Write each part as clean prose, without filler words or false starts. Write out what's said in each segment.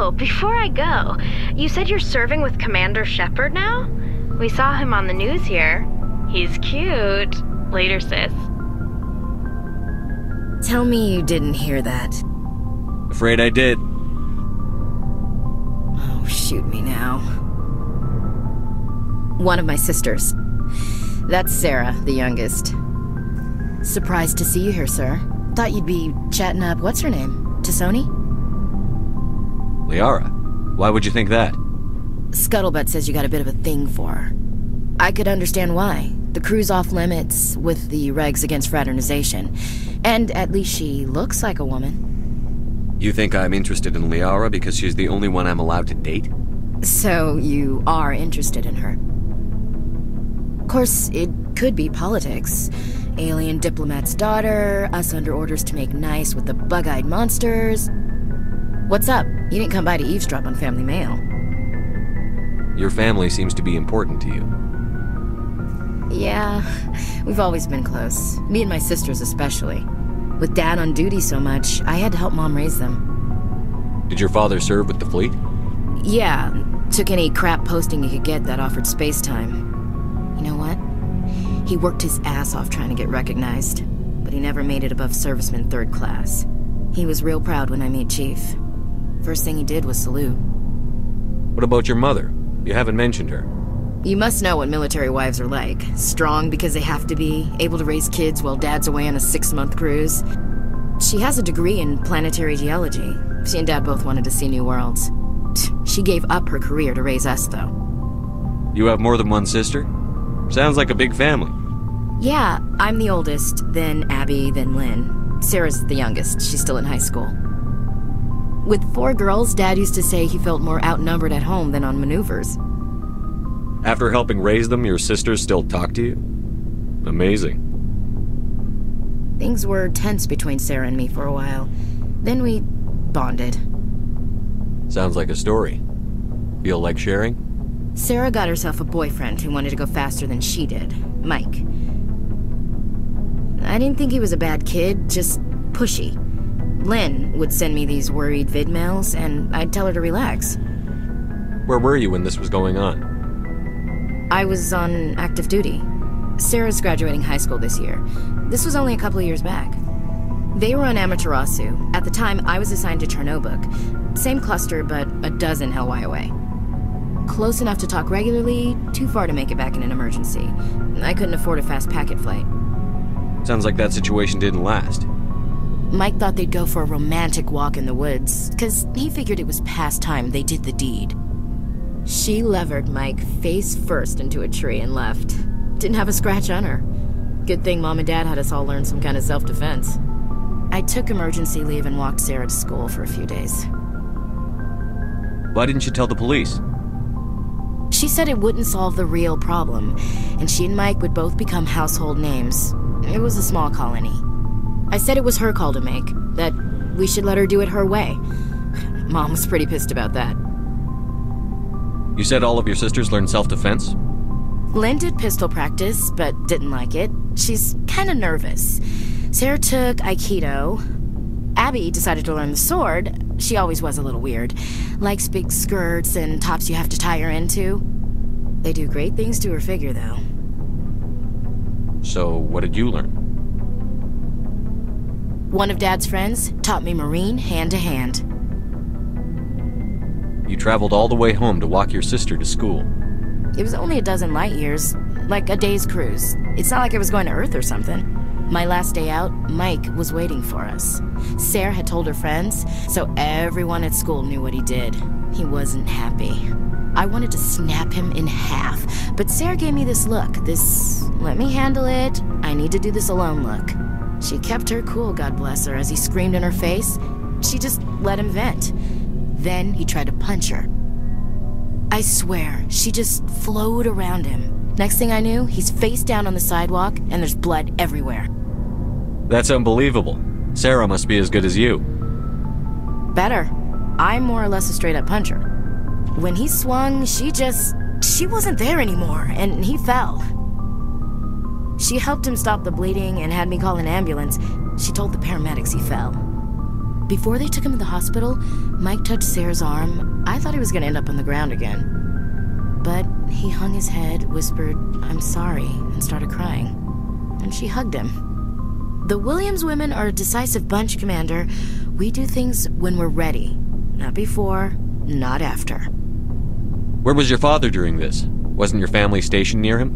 Oh, before I go, you said you're serving with Commander Shepard now? We saw him on the news here. He's cute. Later, sis. Tell me you didn't hear that. Afraid I did. Oh, shoot me now. One of my sisters. That's Sarah, the youngest. Surprised to see you here, sir. Thought you'd be chatting up, what's her name? Tassoni? Liara? Why would you think that? Scuttlebutt says you got a bit of a thing for her. I could understand why. The crew's off limits with the regs against fraternization. And at least she looks like a woman. You think I'm interested in Liara because she's the only one I'm allowed to date? So you are interested in her. Of course, it could be politics. Alien diplomat's daughter, us under orders to make nice with the bug-eyed monsters. What's up? You didn't come by to eavesdrop on family mail. Your family seems to be important to you. Yeah, we've always been close. Me and my sisters especially. With Dad on duty so much, I had to help Mom raise them. Did your father serve with the fleet? Yeah, took any crap posting he could get that offered space time. You know what? He worked his ass off trying to get recognized, but he never made it above serviceman 3rd class. He was real proud when I made Chief. First thing he did was salute. What about your mother? You haven't mentioned her. You must know what military wives are like. Strong because they have to be, able to raise kids while Dad's away on a 6-month cruise. She has a degree in planetary geology. She and Dad both wanted to see new worlds. She gave up her career to raise us, though. You have more than one sister? Sounds like a big family. Yeah, I'm the oldest, then Abby, then Lynn. Sarah's the youngest. She's still in high school. With 4 girls, Dad used to say he felt more outnumbered at home than on maneuvers. After helping raise them, your sisters still talk to you? Amazing. Things were tense between Sarah and me for a while. Then we bonded. Sounds like a story. Feel like sharing? Sarah got herself a boyfriend who wanted to go faster than she did, Mike. I didn't think he was a bad kid, just pushy. Lynn would send me these worried vid mails, and I'd tell her to relax. Where were you when this was going on? I was on active duty. Sarah's graduating high school this year. This was only a couple of years back. They were on Amaterasu. At the time, I was assigned to Chernobog. Same cluster, but a dozen Hellwire away. Close enough to talk regularly, too far to make it back in an emergency. I couldn't afford a fast packet flight. Sounds like that situation didn't last. Mike thought they'd go for a romantic walk in the woods, because he figured it was past time they did the deed. She levered Mike face first into a tree and left. Didn't have a scratch on her. Good thing Mom and Dad had us all learn some kind of self-defense. I took emergency leave and walked Sarah to school for a few days. Why didn't you tell the police? She said it wouldn't solve the real problem, and she and Mike would both become household names. It was a small colony. I said it was her call to make, that we should let her do it her way. Mom was pretty pissed about that. You said all of your sisters learned self-defense? Lynn did pistol practice, but didn't like it. She's kind of nervous. Sarah took Aikido. Abby decided to learn the sword. She always was a little weird. Likes big skirts and tops you have to tie her into. They do great things to her figure, though. So, what did you learn? One of Dad's friends taught me Marine hand-to-hand. You traveled all the way home to walk your sister to school. It was only a dozen light years, like a day's cruise. It's not like I was going to Earth or something. My last day out, Mike was waiting for us. Sarah had told her friends, so everyone at school knew what he did. He wasn't happy. I wanted to snap him in half, but Sarah gave me this look, this let me handle it, I need to do this alone look. She kept her cool, God bless her, as he screamed in her face. She just let him vent. Then he tried to punch her. I swear, she just flowed around him. Next thing I knew, he's face down on the sidewalk, and there's blood everywhere. That's unbelievable. Sarah must be as good as you. Better. I'm more or less a straight-up puncher. When he swung, she wasn't there anymore, and he fell. She helped him stop the bleeding and had me call an ambulance. She told the paramedics he fell. Before they took him to the hospital, Mike touched Sarah's arm. I thought he was gonna end up on the ground again. But he hung his head, whispered, "I'm sorry," and started crying. And she hugged him. The Williams women are a decisive bunch, Commander. We do things when we're ready. Not before, not after. Where was your father during this? Wasn't your family stationed near him?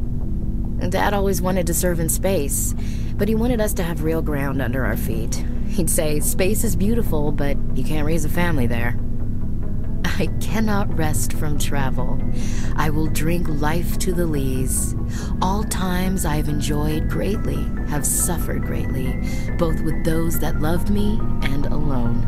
Dad always wanted to serve in space, but he wanted us to have real ground under our feet. He'd say, space is beautiful, but you can't raise a family there. I cannot rest from travel. I will drink life to the lees. All times I have enjoyed greatly, have suffered greatly, both with those that loved me and alone.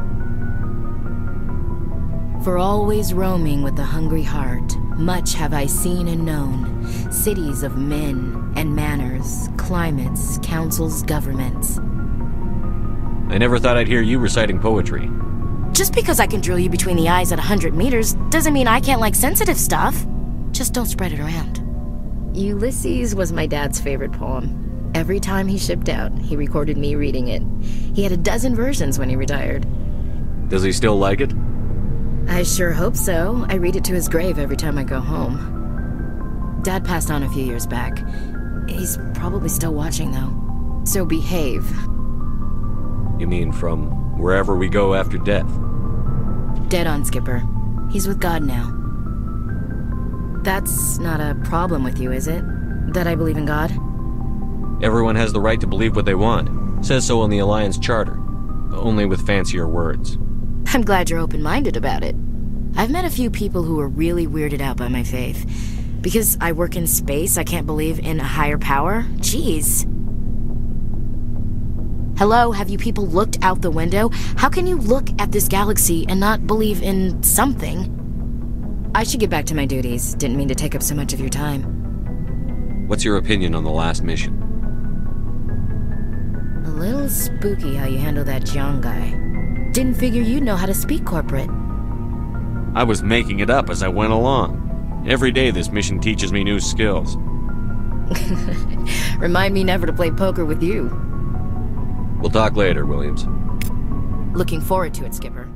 For always roaming with a hungry heart, much have I seen and known, cities of men and manners, climates, councils, governments. I never thought I'd hear you reciting poetry. Just because I can drill you between the eyes at 100 meters doesn't mean I can't like sensitive stuff. Just don't spread it around. Ulysses was my dad's favorite poem. Every time he shipped out, he recorded me reading it. He had a dozen versions when he retired. Does he still like it? I sure hope so. I read it to his grave every time I go home. Dad passed on a few years back. He's probably still watching, though. So behave. You mean from wherever we go after death? Dead on, Skipper. He's with God now. That's not a problem with you, is it? That I believe in God? Everyone has the right to believe what they want. Says so in the Alliance Charter. Only with fancier words. I'm glad you're open-minded about it. I've met a few people who are really weirded out by my faith. Because I work in space, I can't believe in a higher power? Jeez. Hello, have you people looked out the window? How can you look at this galaxy and not believe in something? I should get back to my duties. Didn't mean to take up so much of your time. What's your opinion on the last mission? A little spooky how you handle that John guy. Didn't figure you'd know how to speak corporate. I was making it up as I went along. Every day this mission teaches me new skills. Remind me never to play poker with you. We'll talk later, Williams. Looking forward to it, Skipper.